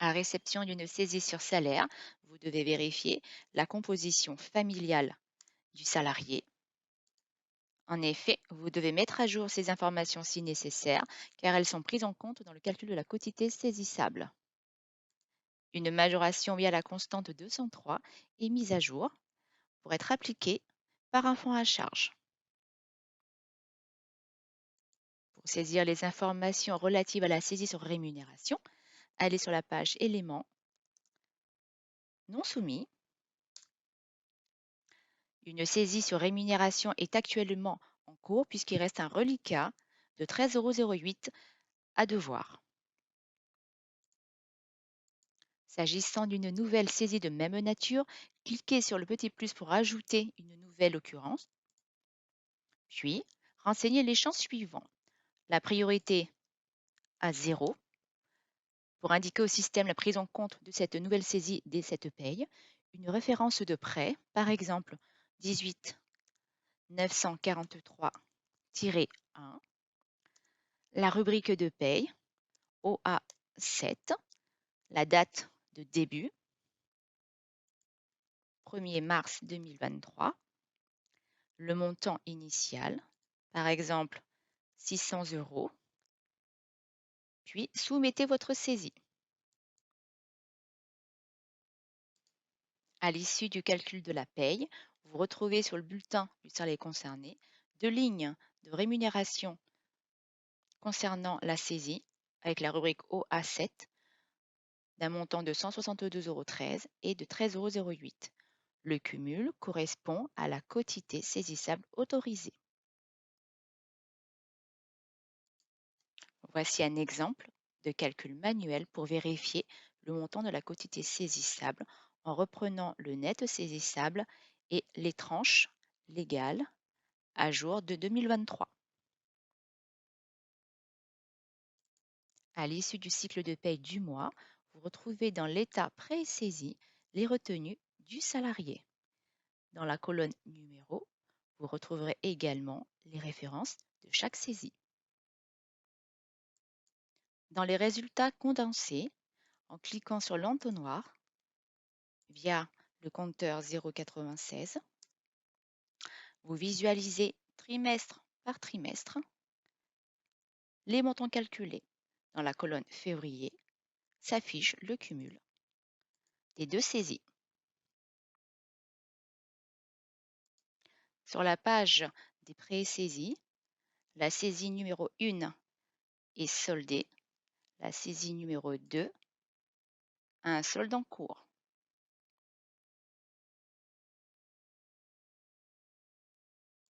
À réception d'une saisie sur salaire, vous devez vérifier la composition familiale du salarié. En effet, vous devez mettre à jour ces informations si nécessaire, car elles sont prises en compte dans le calcul de la quotité saisissable. Une majoration via la constante 203 est mise à jour pour être appliquée par enfant à charge. Pour saisir les informations relatives à la saisie sur rémunération, allez sur la page éléments non soumis. Une saisie sur rémunération est actuellement en cours puisqu'il reste un reliquat de 13,08 € à devoir. S'agissant d'une nouvelle saisie de même nature, cliquez sur le petit plus pour ajouter une nouvelle occurrence, puis renseignez les champs suivants. La priorité à 0 pour indiquer au système la prise en compte de cette nouvelle saisie dès cette paye, une référence de prêt, par exemple 18 943-1, la rubrique de paye OA7, la date de début 1er mars 2023, le montant initial, par exemple 600 €, puis soumettez votre saisie. À l'issue du calcul de la paye, vous retrouvez sur le bulletin du salarié concerné deux lignes de rémunération concernant la saisie avec la rubrique OA7 d'un montant de 162,13 € et de 13,08 €. Le cumul correspond à la quotité saisissable autorisée. Voici un exemple de calcul manuel pour vérifier le montant de la quotité saisissable en reprenant le net saisissable et les tranches légales à jour de 2023. À l'issue du cycle de paye du mois, vous retrouvez dans l'état pré-saisi les retenues du salarié. Dans la colonne numéro, vous retrouverez également les références de chaque saisie. Dans les résultats condensés, en cliquant sur l'entonnoir via le compteur 0,96, vous visualisez trimestre par trimestre les montants calculés. Dans la colonne février s'affiche le cumul des deux saisies. Sur la page des pré-saisies, la saisie numéro 1 est soldée, la saisie numéro 2 a un solde en cours.